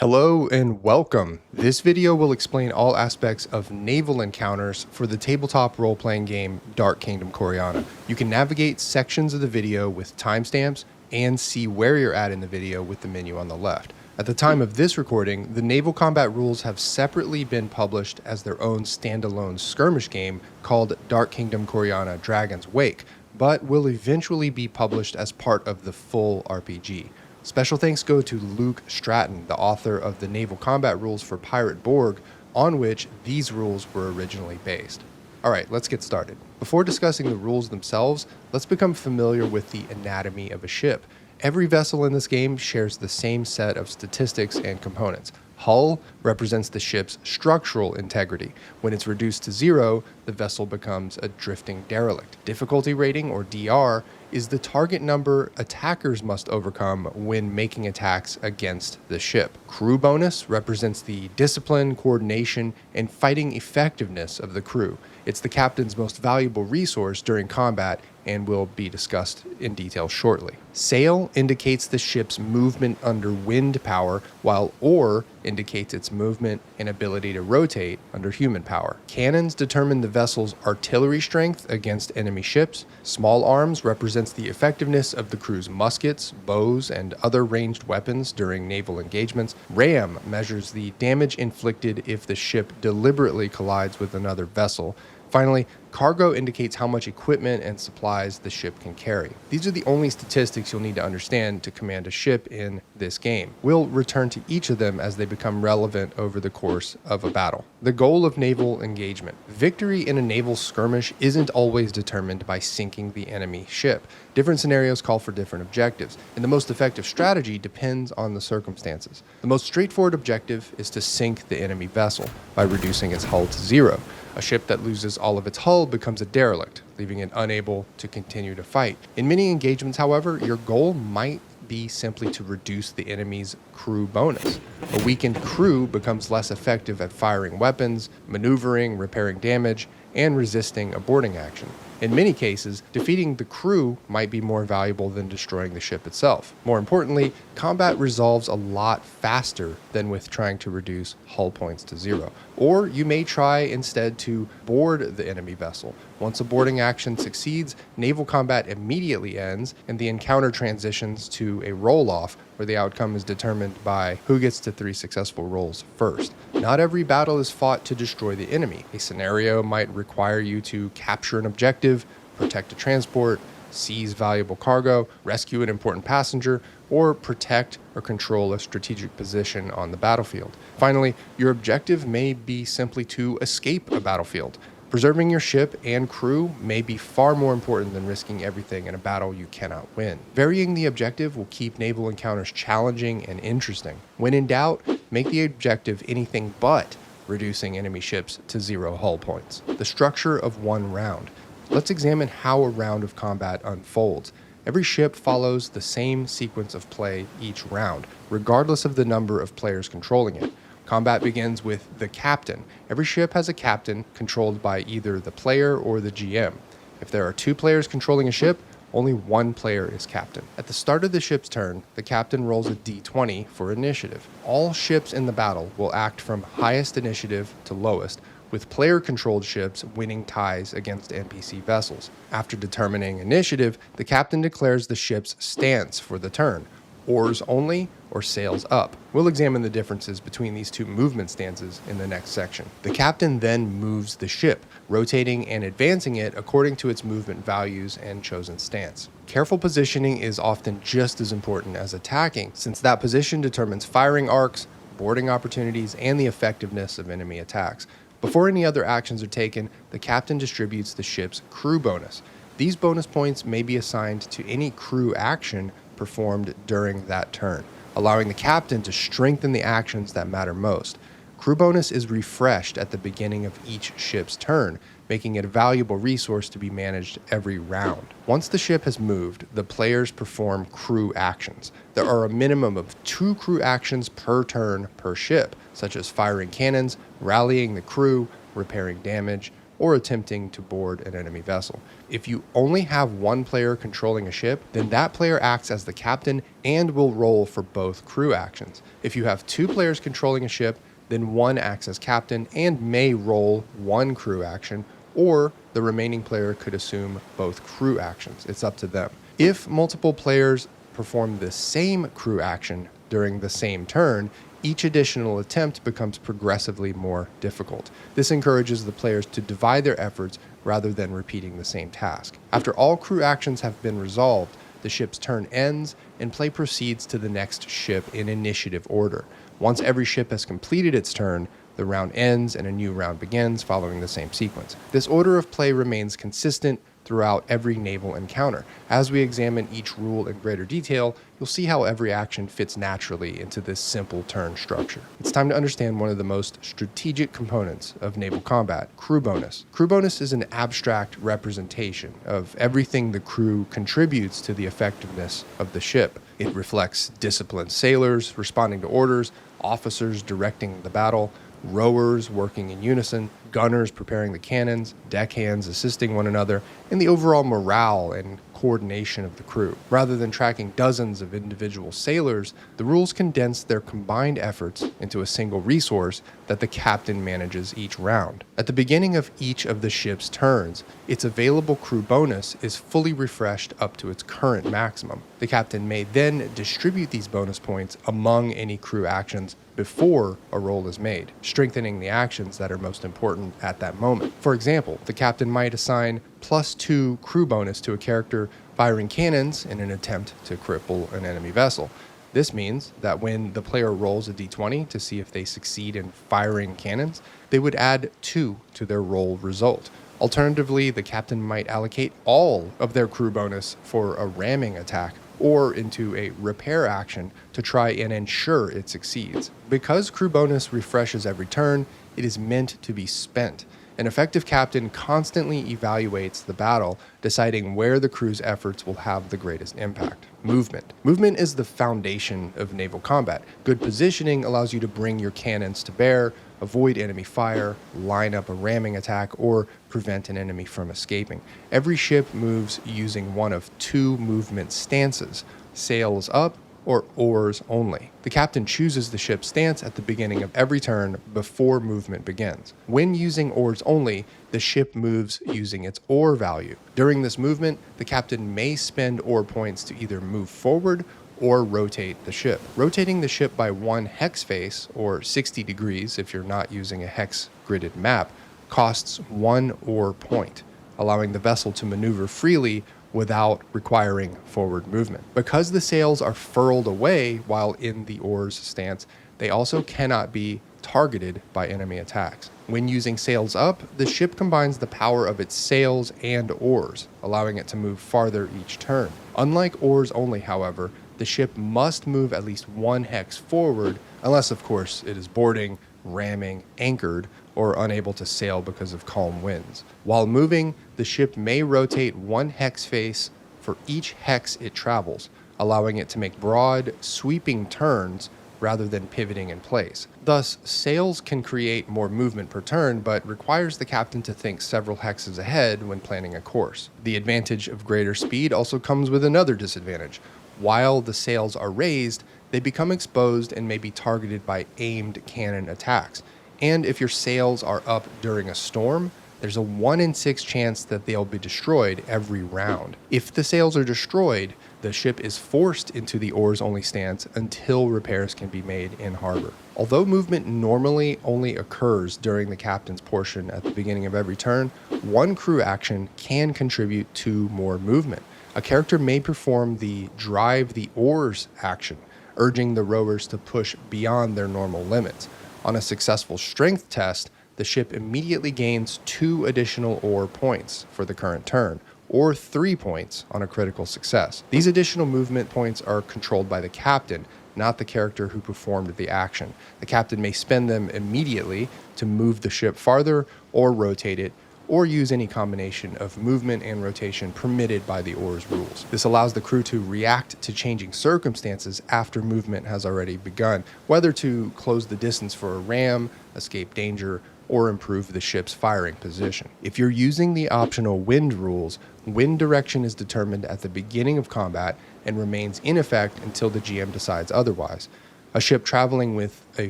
Hello and welcome. This video will explain all aspects of naval encounters for the tabletop role-playing game Dark Kingdom Koreana. You can navigate sections of the video with timestamps and see where you're at in the video with the menu on the left. At the time of this recording, the naval combat rules have separately been published as their own standalone skirmish game called Dark Kingdom Koreana Dragon's Wake, but will eventually be published as part of the full RPG. Special thanks go to Luke Stratton, the author of the naval combat rules for Pirate Borg, on which these rules were originally based. Alright, let's get started. Before discussing the rules themselves, let's become familiar with the anatomy of a ship. Every vessel in this game shares the same set of statistics and components. Hull represents the ship's structural integrity. When it's reduced to 0, the vessel becomes a drifting derelict. Difficulty rating, or DR, is the target number attackers must overcome when making attacks against the ship. Crew bonus represents the discipline, coordination, and fighting effectiveness of the crew. It's the captain's most valuable resource during combat and will be discussed in detail shortly. Sail indicates the ship's movement under wind power, while oar indicates its movement and ability to rotate under human power. Cannons determine the vessel's artillery strength against enemy ships. Small arms represents the effectiveness of the crew's muskets, bows, and other ranged weapons during naval engagements. Ram measures the damage inflicted if the ship deliberately collides with another vessel. Finally, cargo indicates how much equipment and supplies the ship can carry. These are the only statistics you'll need to understand to command a ship in this game. We'll return to each of them as they become relevant over the course of a battle. The goal of naval engagement. Victory in a naval skirmish isn't always determined by sinking the enemy ship. Different scenarios call for different objectives, and the most effective strategy depends on the circumstances. The most straightforward objective is to sink the enemy vessel by reducing its hull to 0. A ship that loses all of its hull becomes a derelict, leaving it unable to continue to fight. In many engagements, however, your goal might be simply to reduce the enemy's crew bonus. A weakened crew becomes less effective at firing weapons, maneuvering, repairing damage, and resisting a boarding action. In many cases, defeating the crew might be more valuable than destroying the ship itself. More importantly, combat resolves a lot faster than with trying to reduce hull points to 0. Or you may try instead to board the enemy vessel. Once a boarding action succeeds, naval combat immediately ends, and the encounter transitions to a roll-off, where the outcome is determined by who gets to 3 successful rolls first. Not every battle is fought to destroy the enemy. A scenario might require you to capture an objective, protect a transport, seize valuable cargo, rescue an important passenger, or protect or control a strategic position on the battlefield. Finally, your objective may be simply to escape a battlefield. Preserving your ship and crew may be far more important than risking everything in a battle you cannot win. Varying the objective will keep naval encounters challenging and interesting. When in doubt, make the objective anything but reducing enemy ships to 0 hull points. The structure of one round. Let's examine how a round of combat unfolds. Every ship follows the same sequence of play each round, regardless of the number of players controlling it. Combat begins with the captain. Every ship has a captain controlled by either the player or the GM. If there are 2 players controlling a ship, only 1 player is captain. At the start of the ship's turn, the captain rolls a d20 for initiative. All ships in the battle will act from highest initiative to lowest, with player-controlled ships winning ties against NPC vessels. After determining initiative, the captain declares the ship's stance for the turn: oars only or sails up. We'll examine the differences between these 2 movement stances in the next section. The captain then moves the ship, rotating and advancing it according to its movement values and chosen stance. Careful positioning is often just as important as attacking, since that position determines firing arcs, boarding opportunities, and the effectiveness of enemy attacks. Before any other actions are taken, the captain distributes the ship's crew bonus. These bonus points may be assigned to any crew action performed during that turn, allowing the captain to strengthen the actions that matter most. Crew bonus is refreshed at the beginning of each ship's turn, making it a valuable resource to be managed every round. Once the ship has moved, the players perform crew actions. There are a minimum of 2 crew actions per turn per ship, such as firing cannons, rallying the crew, repairing damage, or attempting to board an enemy vessel. If you only have one player controlling a ship, then that player acts as the captain and will roll for both crew actions. If you have two players controlling a ship, then one acts as captain and may roll one crew action, or the remaining player could assume both crew actions. It's up to them. If multiple players perform the same crew action during the same turn, each additional attempt becomes progressively more difficult. This encourages the players to divide their efforts rather than repeating the same task. After all crew actions have been resolved, the ship's turn ends and play proceeds to the next ship in initiative order. Once every ship has completed its turn, the round ends and a new round begins following the same sequence. This order of play remains consistent throughout every naval encounter. As we examine each rule in greater detail, you'll see how every action fits naturally into this simple turn structure. It's time to understand one of the most strategic components of naval combat, crew bonus. Crew bonus is an abstract representation of everything the crew contributes to the effectiveness of the ship. It reflects disciplined sailors responding to orders, officers directing the battle, rowers working in unison, gunners preparing the cannons, deckhands assisting one another, and the overall morale and coordination of the crew. Rather than tracking dozens of individual sailors, the rules condense their combined efforts into a single resource that the captain manages each round. At the beginning of each of the ship's turns, its available crew bonus is fully refreshed up to its current maximum. The captain may then distribute these bonus points among any crew actions before a roll is made, strengthening the actions that are most important at that moment. For example, the captain might assign +2 crew bonus to a character firing cannons in an attempt to cripple an enemy vessel. This means that when the player rolls a d20 to see if they succeed in firing cannons, they would add 2 to their roll result. Alternatively, the captain might allocate all of their crew bonus for a ramming attack or into a repair action to try and ensure it succeeds. Because crew bonus refreshes every turn, it is meant to be spent. An effective captain constantly evaluates the battle, deciding where the crew's efforts will have the greatest impact. Movement. Movement is the foundation of naval combat. Good positioning allows you to bring your cannons to bear, avoid enemy fire, line up a ramming attack, or prevent an enemy from escaping. Every ship moves using one of 2 movement stances, sails up or oars only. The captain chooses the ship's stance at the beginning of every turn before movement begins. When using oars only, the ship moves using its oar value. During this movement, the captain may spend oar points to either move forward or rotate the ship. Rotating the ship by 1 hex face, or 60 degrees if you're not using a hex gridded map, costs 1 oar point, allowing the vessel to maneuver freely without requiring forward movement. Because the sails are furled away while in the oars stance, they also cannot be targeted by enemy attacks. When using sails up, the ship combines the power of its sails and oars, allowing it to move farther each turn. Unlike oars only, however, the ship must move at least 1 hex forward, unless of course it is boarding, ramming, anchored, or unable to sail because of calm winds. While moving, the ship may rotate 1 hex face for each hex it travels, allowing it to make broad, sweeping turns rather than pivoting in place. Thus, sails can create more movement per turn, but requires the captain to think several hexes ahead when planning a course. The advantage of greater speed also comes with another disadvantage. While the sails are raised, they become exposed and may be targeted by aimed cannon attacks. And if your sails are up during a storm, there's a 1 in 6 chance that they'll be destroyed every round. If the sails are destroyed, the ship is forced into the oars-only stance until repairs can be made in harbor. Although movement normally only occurs during the captain's portion at the beginning of every turn, 1 crew action can contribute to more movement. A character may perform the drive the oars action, urging the rowers to push beyond their normal limits. On a successful strength test, the ship immediately gains 2 additional oar points for the current turn, or 3 points on a critical success. These additional movement points are controlled by the captain, not the character who performed the action. The captain may spend them immediately to move the ship farther or rotate it, or use any combination of movement and rotation permitted by the oars rules. This allows the crew to react to changing circumstances after movement has already begun, whether to close the distance for a ram, escape danger, or improve the ship's firing position. If you're using the optional wind rules, wind direction is determined at the beginning of combat and remains in effect until the GM decides otherwise. A ship traveling with a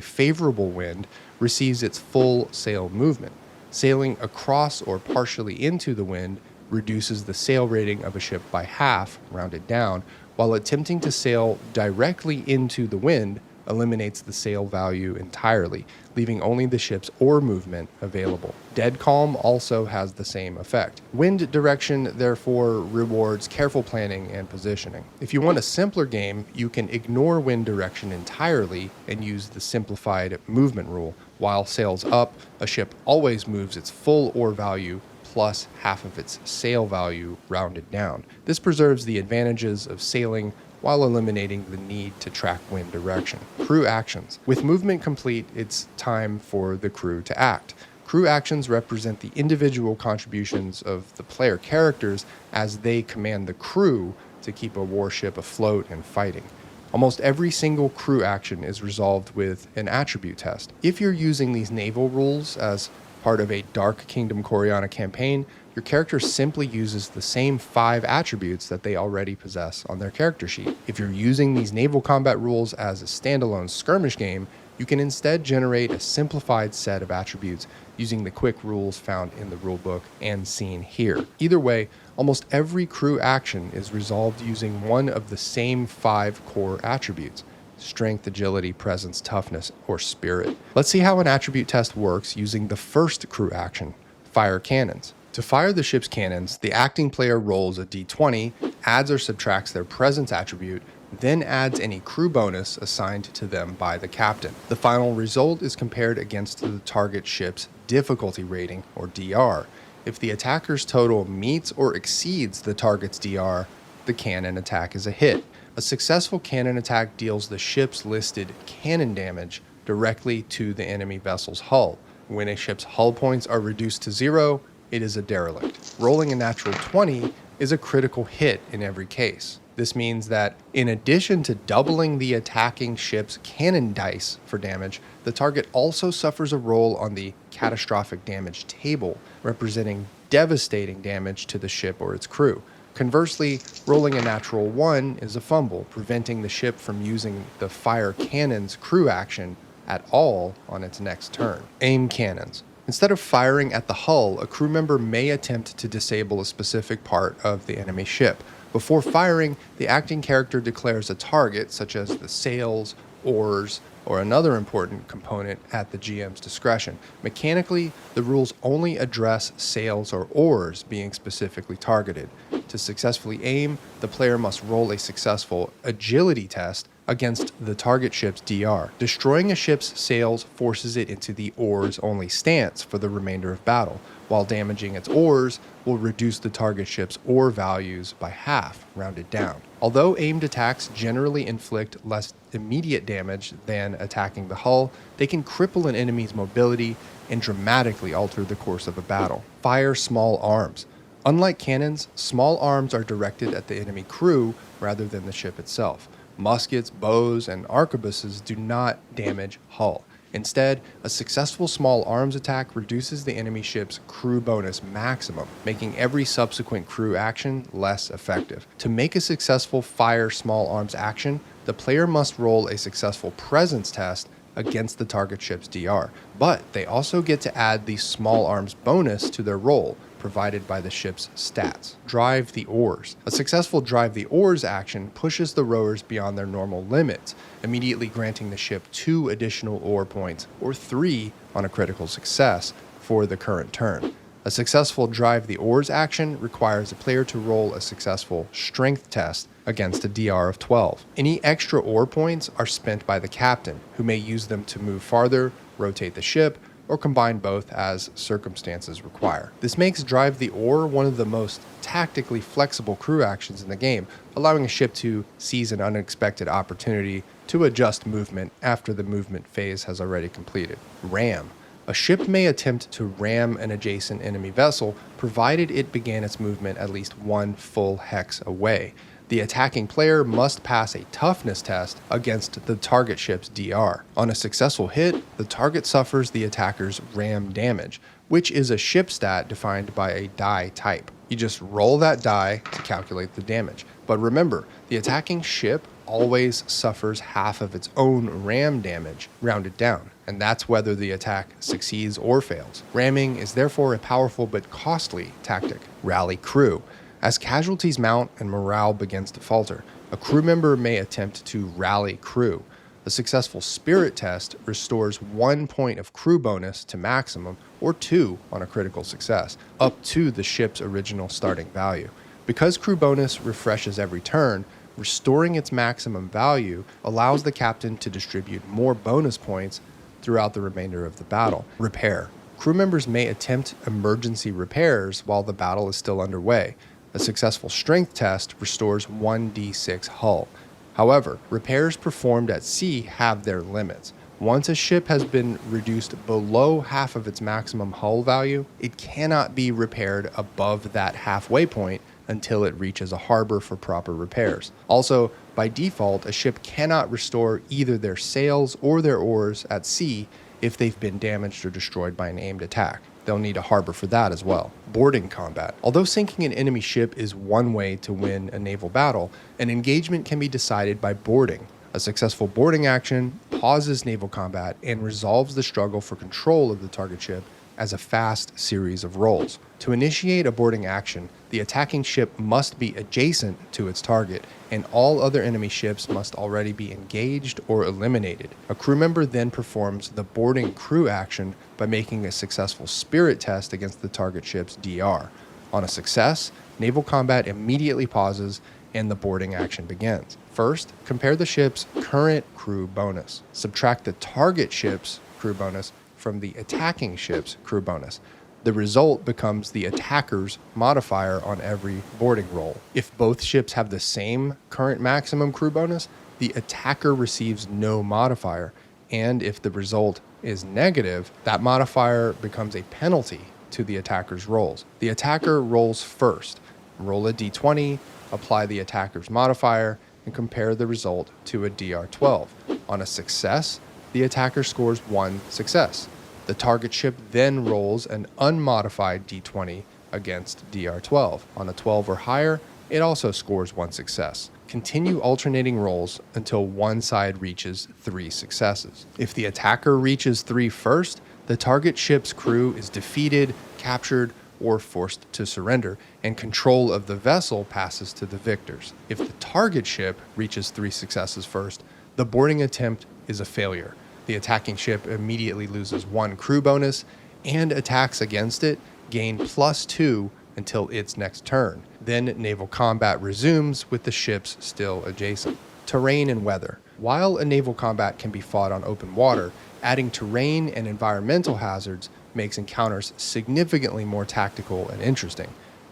favorable wind receives its full sail movement. Sailing across or partially into the wind reduces the sail rating of a ship by half, rounded down, while attempting to sail directly into the wind eliminates the sail value entirely, leaving only the ship's oar movement available. Dead calm also has the same effect. Wind direction, therefore, rewards careful planning and positioning. If you want a simpler game, you can ignore wind direction entirely and use the simplified movement rule. While sails up, a ship always moves its full oar value plus half of its sail value rounded down. This preserves the advantages of sailing while eliminating the need to track wind direction. Crew actions. With movement complete, it's time for the crew to act. Crew actions represent the individual contributions of the player characters as they command the crew to keep a warship afloat and fighting. Almost every single crew action is resolved with an attribute test. If you're using these naval rules as part of a Dark Kingdom Koreana campaign, your character simply uses the same 5 attributes that they already possess on their character sheet. If you're using these naval combat rules as a standalone skirmish game, you can instead generate a simplified set of attributes using the quick rules found in the rulebook and seen here. Either way, almost every crew action is resolved using one of the same 5 core attributes: strength, agility, presence, toughness, or spirit. Let's see how an attribute test works using the first crew action, fire cannons. To fire the ship's cannons, the acting player rolls a d20, adds or subtracts their presence attribute, then adds any crew bonus assigned to them by the captain. The final result is compared against the target ship's difficulty rating, or DR. If the attacker's total meets or exceeds the target's DR, the cannon attack is a hit. A successful cannon attack deals the ship's listed cannon damage directly to the enemy vessel's hull. When a ship's hull points are reduced to 0, it is a derelict. Rolling a natural 20 is a critical hit in every case. This means that in addition to doubling the attacking ship's cannon dice for damage, the target also suffers a roll on the catastrophic damage table, representing devastating damage to the ship or its crew. Conversely, rolling a natural 1 is a fumble, preventing the ship from using the fire cannon's crew action at all on its next turn. Aim cannons. Instead of firing at the hull, a crew member may attempt to disable a specific part of the enemy ship. Before firing, the acting character declares a target, such as the sails, oars, or another important component at the GM's discretion. Mechanically, the rules only address sails or oars being specifically targeted. To successfully aim, the player must roll a successful agility test against the target ship's DR. Destroying a ship's sails forces it into the oars-only stance for the remainder of battle, while damaging its oars will reduce the target ship's oar values by half, rounded down. Although aimed attacks generally inflict less immediate damage than attacking the hull, they can cripple an enemy's mobility and dramatically alter the course of a battle. Fire small arms. Unlike cannons, small arms are directed at the enemy crew rather than the ship itself. Muskets, bows, and arquebuses do not damage hull. Instead, a successful small arms attack reduces the enemy ship's crew bonus maximum, making every subsequent crew action less effective. To make a successful fire small arms action, the player must roll a successful presence test against the target ship's DR, but they also get to add the small arms bonus to their roll, provided by the ship's stats. Drive the oars. A successful drive the oars action pushes the rowers beyond their normal limits, immediately granting the ship 2 additional oar points, or 3 on a critical success, for the current turn. A successful drive the oars action requires a player to roll a successful strength test against a DR of 12. Any extra oar points are spent by the captain, who may use them to move farther, rotate the ship, or combine both as circumstances require. This makes drive the oar one of the most tactically flexible crew actions in the game, allowing a ship to seize an unexpected opportunity to adjust movement after the movement phase has already completed. Ram. A ship may attempt to ram an adjacent enemy vessel, provided it began its movement at least 1 full hex away. The attacking player must pass a toughness test against the target ship's DR. On a successful hit, the target suffers the attacker's ram damage, which is a ship stat defined by a die type. You just roll that die to calculate the damage. But remember, the attacking ship always suffers half of its own ram damage, rounded down, and that's whether the attack succeeds or fails. Ramming is therefore a powerful but costly tactic. Rally crew. As casualties mount and morale begins to falter, a crew member may attempt to rally crew. A successful spirit test restores 1 point of crew bonus to maximum, or 2 on a critical success, up to the ship's original starting value. Because crew bonus refreshes every turn, restoring its maximum value allows the captain to distribute more bonus points throughout the remainder of the battle. Repair. Crew members may attempt emergency repairs while the battle is still underway. A successful strength test restores 1d6 hull. However, repairs performed at sea have their limits. Once a ship has been reduced below half of its maximum hull value, it cannot be repaired above that halfway point until it reaches a harbor for proper repairs. Also, by default, a ship cannot restore either their sails or their oars at sea if they've been damaged or destroyed by an aimed attack. They'll need a harbor for that as well. Boarding combat. Although sinking an enemy ship is one way to win a naval battle, an engagement can be decided by boarding. A successful boarding action pauses naval combat and resolves the struggle for control of the target ship as a fast series of rolls. To initiate a boarding action, the attacking ship must be adjacent to its target, and all other enemy ships must already be engaged or eliminated. A crew member then performs the boarding crew action by making a successful spirit test against the target ship's DR. On a success, naval combat immediately pauses and the boarding action begins. First, compare the ship's current crew bonus. Subtract the target ship's crew bonus from the attacking ship's crew bonus. The result becomes the attacker's modifier on every boarding roll. If both ships have the same current maximum crew bonus, the attacker receives no modifier, and if the result is negative, that modifier becomes a penalty to the attacker's rolls. The attacker rolls first. Roll a d20, apply the attacker's modifier, and compare the result to a DR12. On a success, the attacker scores 1 success. The target ship then rolls an unmodified d20 against DR12. On a 12 or higher, it also scores 1 success. Continue alternating rolls until one side reaches 3 successes. If the attacker reaches 3 first, the target ship's crew is defeated, captured, or forced to surrender, and control of the vessel passes to the victors. If the target ship reaches 3 successes first, the boarding attempt is a failure. The attacking ship immediately loses 1 crew bonus, and attacks against it gain +2 until its next turn. Then naval combat resumes with the ships still adjacent. Terrain and weather. While a naval combat can be fought on open water, adding terrain and environmental hazards makes encounters significantly more tactical and interesting.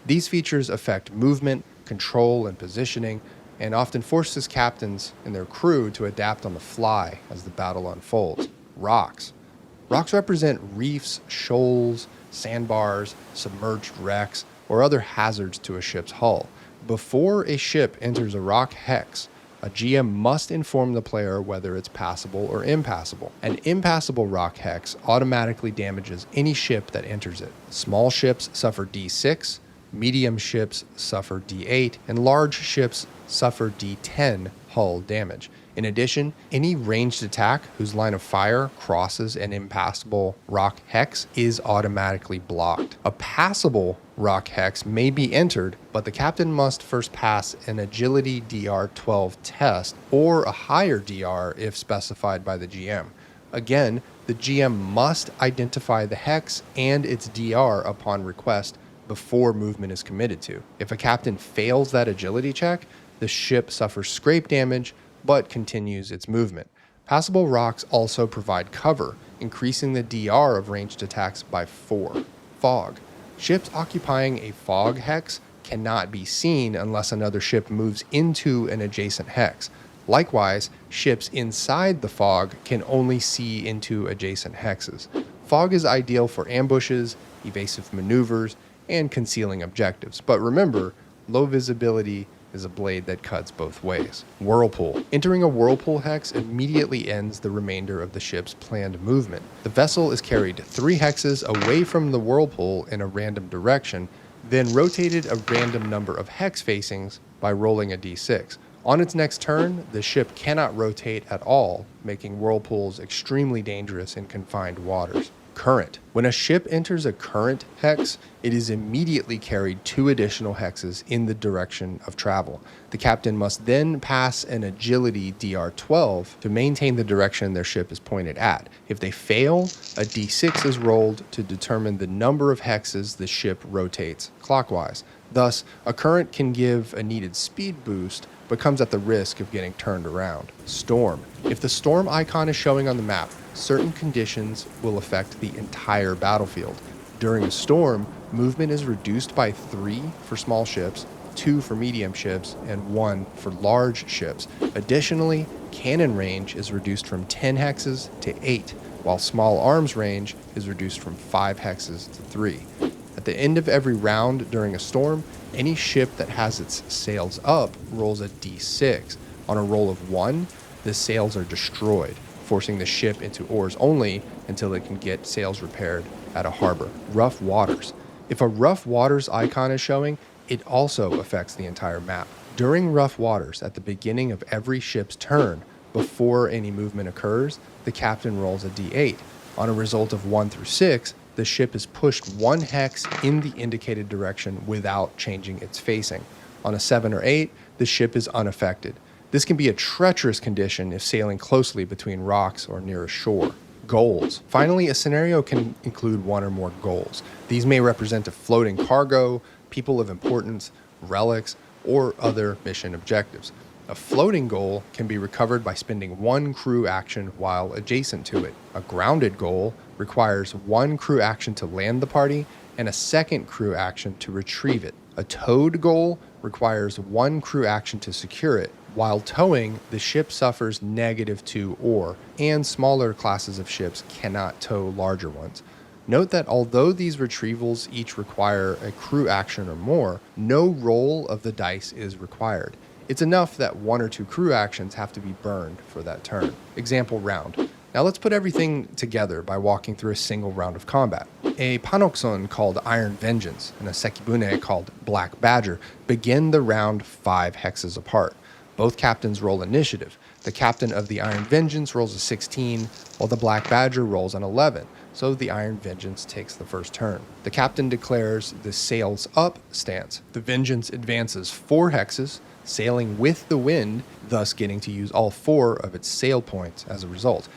These features affect movement, control, and positioning, and often forces captains and their crew to adapt on the fly as the battle unfolds. Rocks. Rocks represent reefs, shoals, sandbars, submerged wrecks, or other hazards to a ship's hull. Before a ship enters a rock hex, a GM must inform the player whether it's passable or impassable. An impassable rock hex automatically damages any ship that enters it. Small ships suffer D6, medium ships suffer D8, and large ships suffer D10 hull damage. In addition, any ranged attack whose line of fire crosses an impassable rock hex is automatically blocked. A passable rock hex may be entered, but the captain must first pass an agility DR12 test or a higher DR if specified by the GM. Again, the GM must identify the hex and its DR upon request before movement is committed to. If a captain fails that agility check, the ship suffers scrape damage but continues its movement. Passable rocks also provide cover, increasing the DR of ranged attacks by 4. Fog. Ships occupying a fog hex cannot be seen unless another ship moves into an adjacent hex. Likewise, ships inside the fog can only see into adjacent hexes. Fog is ideal for ambushes, evasive maneuvers, and concealing objectives. But remember, low visibility is a blade that cuts both ways. Whirlpool. Entering a whirlpool hex immediately ends the remainder of the ship's planned movement. The vessel is carried 3 hexes away from the whirlpool in a random direction, then rotated a random number of hex facings by rolling a d6. On its next turn, the ship cannot rotate at all, making whirlpools extremely dangerous in confined waters. Current. When a ship enters a current hex, it is immediately carried 2 additional hexes in the direction of travel. The captain must then pass an agility DR12 to maintain the direction their ship is pointed at. If they fail, a d6 is rolled to determine the number of hexes the ship rotates clockwise. Thus, a current can give a needed speed boost, but comes at the risk of getting turned around. Storm. If the storm icon is showing on the map, certain conditions will affect the entire battlefield. During a storm, movement is reduced by 3 for small ships, 2 for medium ships, and 1 for large ships. Additionally, cannon range is reduced from 10 hexes to 8, while small arms range is reduced from 5 hexes to 3. At the end of every round during a storm, any ship that has its sails up rolls a d6. On a roll of 1, the sails are destroyed, forcing the ship into oars only until it can get sails repaired at a harbor. Rough waters. If a rough waters icon is showing, it also affects the entire map. During rough waters, at the beginning of every ship's turn, before any movement occurs, the captain rolls a d8. On a result of 1 through 6, the ship is pushed 1 hex in the indicated direction without changing its facing. On a 7 or 8, the ship is unaffected. This can be a treacherous condition if sailing closely between rocks or near a shore. Goals. Finally, a scenario can include 1 or more goals. These may represent a floating cargo, people of importance, relics, or other mission objectives. A floating goal can be recovered by spending 1 crew action while adjacent to it. A grounded goal requires 1 crew action to land the party and a 2nd crew action to retrieve it. A towed goal requires 1 crew action to secure it. While towing, the ship suffers -2 ore, and smaller classes of ships cannot tow larger ones. Note that although these retrievals each require a crew action or more, no roll of the dice is required. It's enough that 1 or 2 crew actions have to be burned for that turn. Example round. Now let's put everything together by walking through a single round of combat. A Panokson called Iron Vengeance and a Sekibune called Black Badger begin the round 5 hexes apart. Both captains roll initiative. The captain of the Iron Vengeance rolls a 16, while the Black Badger rolls an 11, so the Iron Vengeance takes the first turn. The captain declares the sails up stance. The Vengeance advances 4 hexes, sailing with the wind, thus getting to use all 4 of its sail points as a result.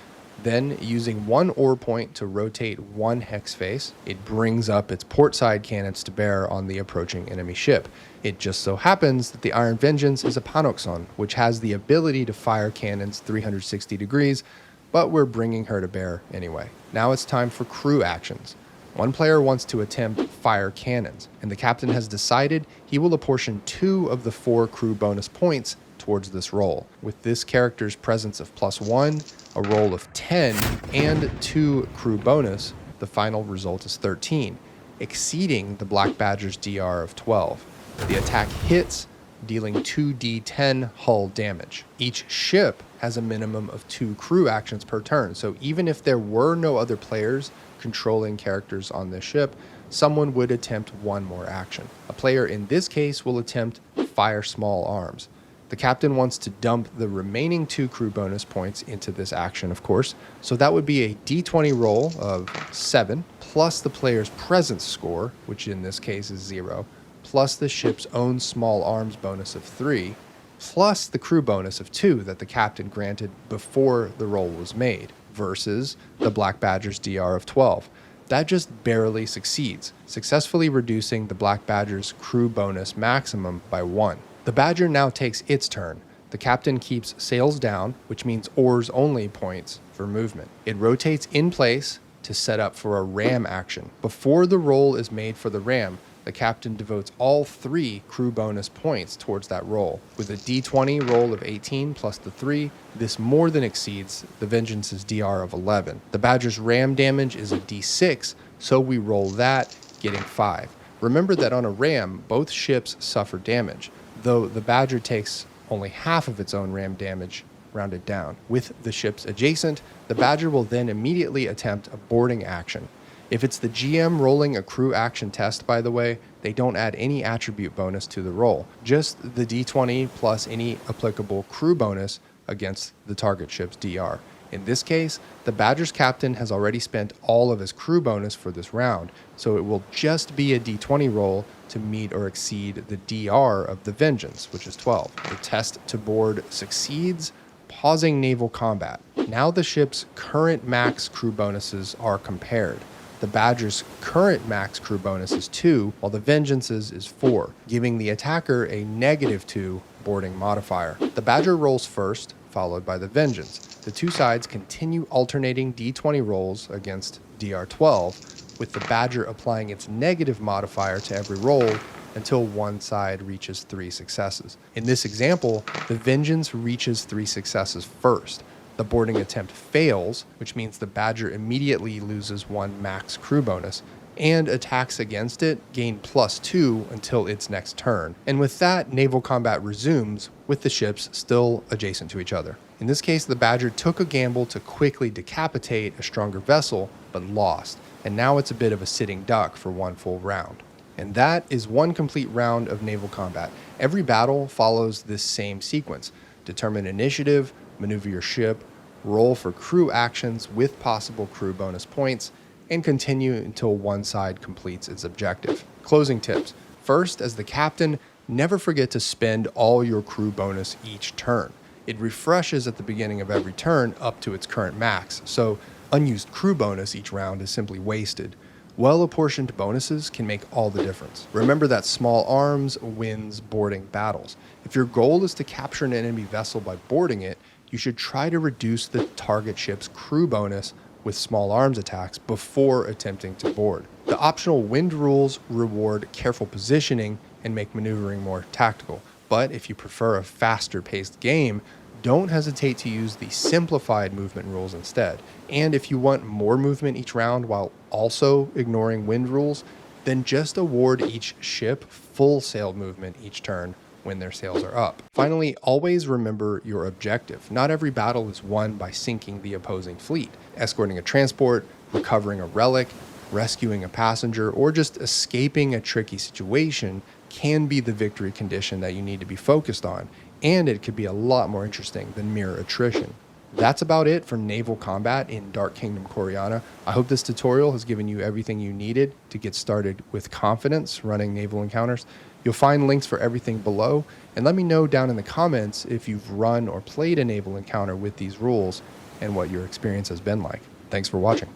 Then, using 1 oar point to rotate 1 hex face, it brings up its portside cannons to bear on the approaching enemy ship. It just so happens that the Iron Vengeance is a Panokson, which has the ability to fire cannons 360 degrees, but we're bringing her to bear anyway. Now it's time for crew actions. One player wants to attempt fire cannons, and the captain has decided he will apportion 2 of the 4 crew bonus points towards this roll. With this character's presence of +1, a roll of 10, and 2 crew bonus, the final result is 13, exceeding the Black Badger's DR of 12. The attack hits, dealing 2d10 hull damage. Each ship has a minimum of 2 crew actions per turn, so even if there were no other players controlling characters on this ship, someone would attempt 1 more action. A player in this case will attempt fire small arms. The captain wants to dump the remaining 2 crew bonus points into this action, of course, so that would be a d20 roll of 7, plus the player's presence score, which in this case is 0, plus the ship's own small arms bonus of 3, plus the crew bonus of 2 that the captain granted before the roll was made, versus the Black Badger's DR of 12. That just barely succeeds, successfully reducing the Black Badger's crew bonus maximum by 1. The Badger now takes its turn. The captain keeps sails down, which means oars only points for movement. It rotates in place to set up for a ram action. Before the roll is made for the ram, the captain devotes all 3 crew bonus points towards that roll. With a d20 roll of 18 plus the 3, this more than exceeds the Vengeance's DR of 11. The Badger's ram damage is a d6, so we roll that, getting 5. Remember that on a ram, both ships suffer damage. though the Badger takes only half of its own ram damage rounded down. With the ships adjacent, the Badger will then immediately attempt a boarding action. If it's the GM rolling a crew action test, by the way, they don't add any attribute bonus to the roll, just the d20 plus any applicable crew bonus against the target ship's DR. In this case, the Badger's captain has already spent all of his crew bonus for this round, so it will just be a d20 roll to meet or exceed the DR of the Vengeance, which is 12. The test to board succeeds, pausing naval combat. Now the ship's current max crew bonuses are compared. The Badger's current max crew bonus is 2, while the Vengeance's is 4, giving the attacker a -2 boarding modifier. The Badger rolls first, followed by the Vengeance. The two sides continue alternating d20 rolls against DR12, with the Badger applying its negative modifier to every roll until one side reaches 3 successes. In this example, the Vengeance reaches 3 successes first. The boarding attempt fails, which means the Badger immediately loses 1 max crew bonus, and attacks against it gain +2 until its next turn. And with that, naval combat resumes, with the ships still adjacent to each other. In this case, the Badger took a gamble to quickly decapitate a stronger vessel, but lost, and now it's a bit of a sitting duck for 1 full round. And that is 1 complete round of naval combat. Every battle follows this same sequence. Determine initiative, maneuver your ship, roll for crew actions with possible crew bonus points, and continue until one side completes its objective. Closing tips. First, as the captain, never forget to spend all your crew bonus each turn. It refreshes at the beginning of every turn up to its current max, so unused crew bonus each round is simply wasted. Well-apportioned bonuses can make all the difference. Remember that small arms wins boarding battles. If your goal is to capture an enemy vessel by boarding it, you should try to reduce the target ship's crew bonus with small arms attacks before attempting to board. The optional wind rules reward careful positioning and make maneuvering more tactical. But if you prefer a faster paced game, don't hesitate to use the simplified movement rules instead. And if you want more movement each round while also ignoring wind rules, then just award each ship full sail movement each turn when their sails are up. Finally, always remember your objective. Not every battle is won by sinking the opposing fleet. Escorting a transport, recovering a relic, rescuing a passenger, or just escaping a tricky situation can be the victory condition that you need to be focused on, and it could be a lot more interesting than mere attrition. That's about it for naval combat in Dark Kingdom Koreana. I hope this tutorial has given you everything you needed to get started with confidence running naval encounters. You'll find links for everything below, and let me know down in the comments if you've run or played a naval encounter with these rules and what your experience has been like. Thanks for watching.